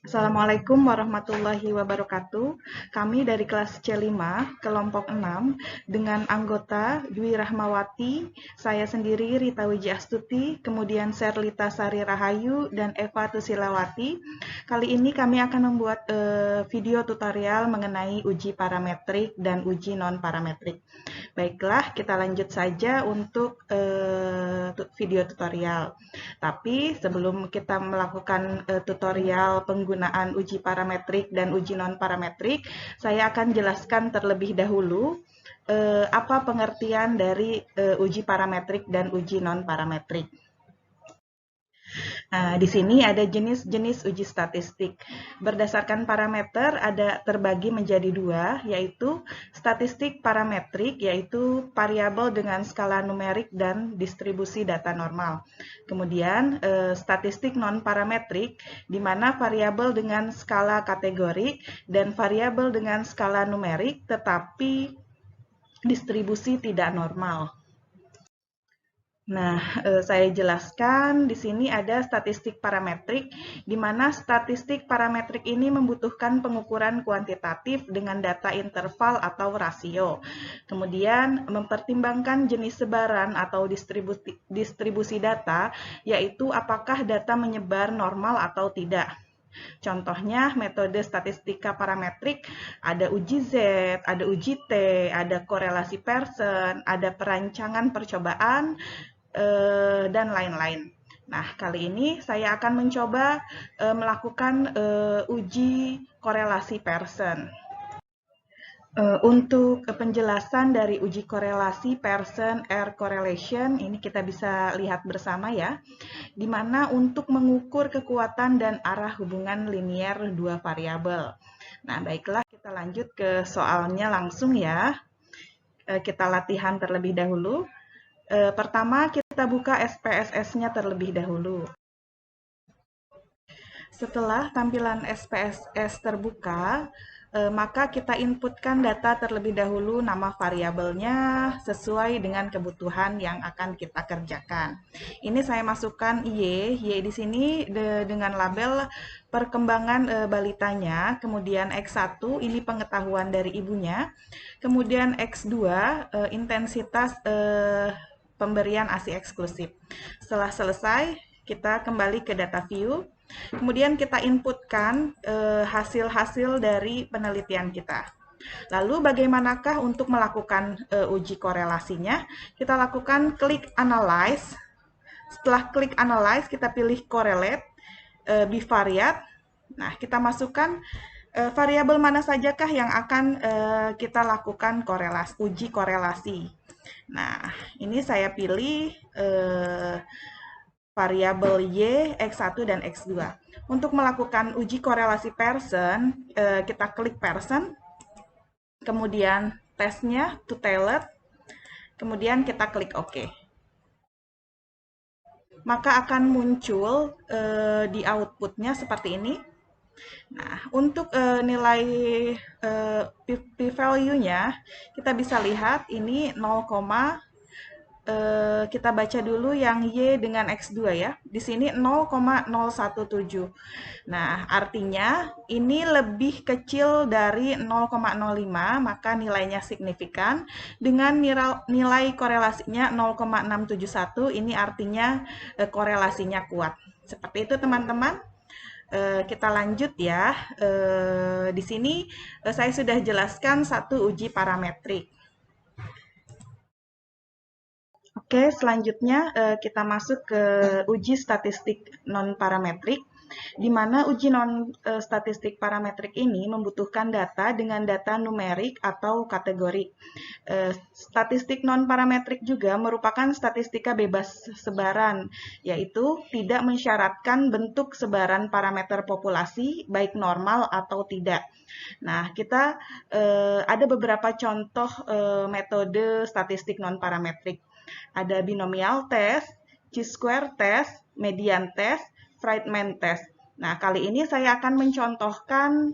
Assalamualaikum warahmatullahi wabarakatuh. Kami dari kelas C5, kelompok 6, dengan anggota Dwi Rahmawati, saya sendiri Rita Wijiastuti, kemudian Serlita Sari Rahayu, dan Eva Tusilawati. Kali ini kami akan membuat video tutorial mengenai uji parametrik dan uji non-parametrik. Baiklah, kita lanjut saja untuk video tutorial. Tapi sebelum kita melakukan tutorial penggunaan uji parametrik dan uji non-parametrik, saya akan jelaskan terlebih dahulu apa pengertian dari uji parametrik dan uji non-parametrik. Nah, di sini ada jenis-jenis uji statistik. Berdasarkan parameter ada terbagi menjadi dua, yaitu statistik parametrik, yaitu variabel dengan skala numerik dan distribusi data normal. Kemudian statistik non-parametrik, di mana variabel dengan skala kategorik dan variabel dengan skala numerik, tetapi distribusi tidak normal. Nah, saya jelaskan di sini ada statistik parametrik, di mana statistik parametrik ini membutuhkan pengukuran kuantitatif dengan data interval atau rasio. Kemudian mempertimbangkan jenis sebaran atau distribusi data, yaitu apakah data menyebar normal atau tidak. Contohnya metode statistika parametrik ada uji Z, ada uji T, ada korelasi Pearson, ada perancangan percobaan, dan lain-lain. Nah, kali ini saya akan mencoba melakukan uji korelasi Pearson. Untuk penjelasan dari uji korelasi Pearson-R correlation, ini kita bisa lihat bersama ya, di mana untuk mengukur kekuatan dan arah hubungan linier dua variabel. Nah, baiklah kita lanjut ke soalnya langsung ya. Kita latihan terlebih dahulu. Pertama, kita buka SPSS-nya terlebih dahulu. Setelah tampilan SPSS terbuka, maka kita inputkan data terlebih dahulu nama variabelnya sesuai dengan kebutuhan yang akan kita kerjakan. Ini saya masukkan Y di sini dengan label perkembangan balitanya, kemudian X1 ini pengetahuan dari ibunya, kemudian X2 intensitas pemberian ASI eksklusif. Setelah selesai, kita kembali ke data view. Kemudian kita inputkan hasil-hasil dari penelitian kita. Lalu bagaimanakah untuk melakukan uji korelasinya? Kita lakukan klik analyze. Setelah klik analyze, kita pilih correlate, bivariate. Nah, kita masukkan variabel mana sajakah yang akan kita lakukan uji korelasi. Nah, ini saya pilih variabel Y, X1, dan X2. Untuk melakukan uji korelasi Pearson, kita klik Pearson, kemudian tesnya to tailored, kemudian kita klik OK. Maka akan muncul di outputnya seperti ini. Nah, untuk nilai p-value-nya, kita bisa lihat ini 0, kita baca dulu yang Y dengan X2 ya. Di sini 0,017. Nah, artinya ini lebih kecil dari 0,05, maka nilainya signifikan. Dengan nilai korelasinya 0,671, ini artinya korelasinya kuat. Seperti itu teman-teman. Kita lanjut ya. Di sini saya sudah jelaskan satu uji parametrik. Oke, selanjutnya kita masuk ke uji statistik non-parametrik, di mana uji non-statistik parametrik ini membutuhkan data dengan data numerik atau kategorik. Statistik non-parametrik juga merupakan statistika bebas sebaran, yaitu tidak mensyaratkan bentuk sebaran parameter populasi, baik normal atau tidak. Nah, kita ada beberapa contoh metode statistik non-parametrik. Ada binomial test, chi-square test, median test, Friedman test. Nah, kali ini saya akan mencontohkan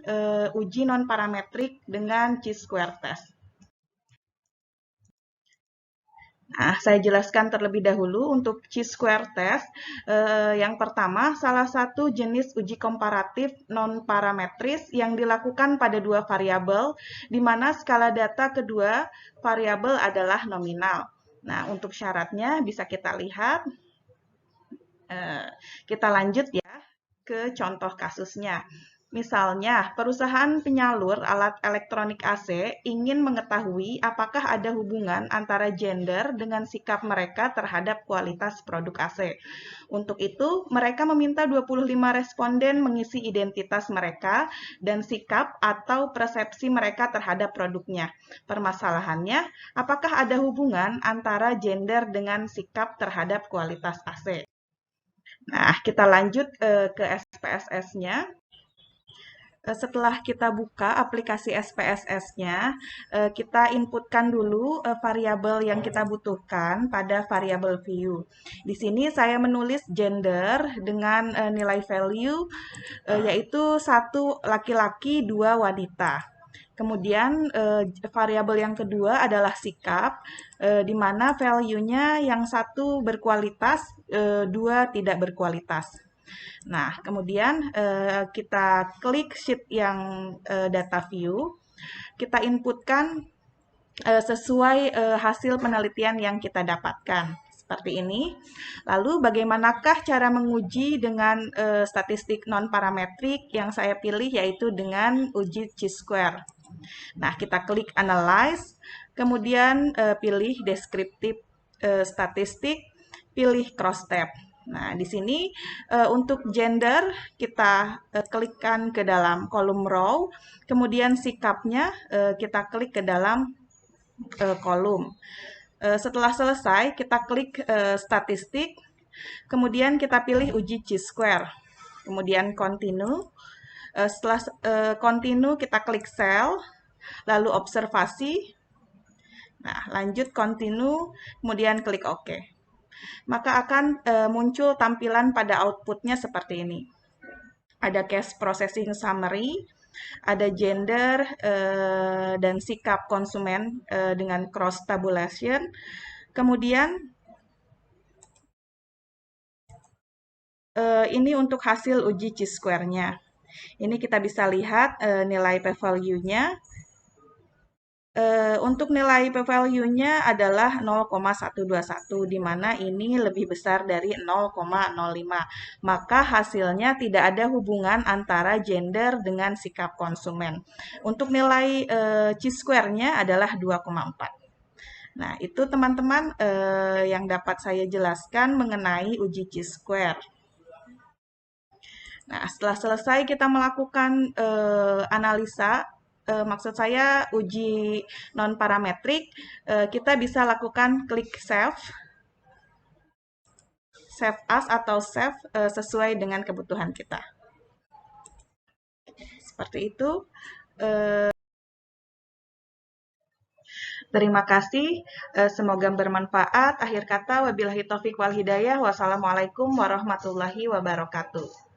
uji non-parametrik dengan chi-square test. Nah, saya jelaskan terlebih dahulu untuk chi-square test. Yang pertama, salah satu jenis uji komparatif non-parametris yang dilakukan pada dua variabel, di mana skala data kedua variabel adalah nominal. Nah, untuk syaratnya bisa kita lihat. Kita lanjut ya ke contoh kasusnya. Misalnya, perusahaan penyalur alat elektronik AC ingin mengetahui apakah ada hubungan antara gender dengan sikap mereka terhadap kualitas produk AC. Untuk itu, mereka meminta 25 responden mengisi identitas mereka dan sikap atau persepsi mereka terhadap produknya. Permasalahannya, apakah ada hubungan antara gender dengan sikap terhadap kualitas AC? Nah, kita lanjut ke SPSS-nya. Setelah kita buka aplikasi SPSS-nya, kita inputkan dulu variabel yang kita butuhkan pada variabel view. Di sini saya menulis gender dengan nilai value, yaitu 1 laki-laki, 2 wanita. Kemudian variabel yang kedua adalah sikap, di mana value-nya yang satu berkualitas, 2 tidak berkualitas. Nah, kemudian kita klik sheet yang data view, kita inputkan sesuai hasil penelitian yang kita dapatkan. Seperti ini. Lalu bagaimanakah cara menguji dengan statistik non-parametrik yang saya pilih, yaitu dengan uji chi-square. Nah, kita klik Analyze, kemudian pilih Descriptive Statistik, pilih Cross-Tab. Nah, di sini untuk gender kita klikkan ke dalam kolom row, kemudian sikapnya kita klik ke dalam kolom. Setelah selesai, kita klik statistik, kemudian kita pilih uji chi-square, kemudian continue. Setelah continue, kita klik cell, lalu observasi. Nah, lanjut continue, kemudian klik OK. Maka akan muncul tampilan pada outputnya seperti ini. Ada case processing summary, ada gender dan sikap konsumen dengan cross tabulation. Kemudian ini untuk hasil uji chi-square-nya. Ini kita bisa lihat nilai p-value-nya. Untuk nilai p-value-nya adalah 0,121, di mana ini lebih besar dari 0,05. Maka hasilnya tidak ada hubungan antara gender dengan sikap konsumen. Untuk nilai chi-square-nya adalah 2,4. Nah, itu teman-teman yang dapat saya jelaskan mengenai uji chi-square. Nah, setelah selesai kita melakukan analisa, maksud saya uji non-parametrik, kita bisa lakukan klik save as atau save sesuai dengan kebutuhan kita. Seperti itu. Terima kasih, semoga bermanfaat. Akhir kata, wabillahi taufiq wal hidayah. Wassalamualaikum warahmatullahi wabarakatuh.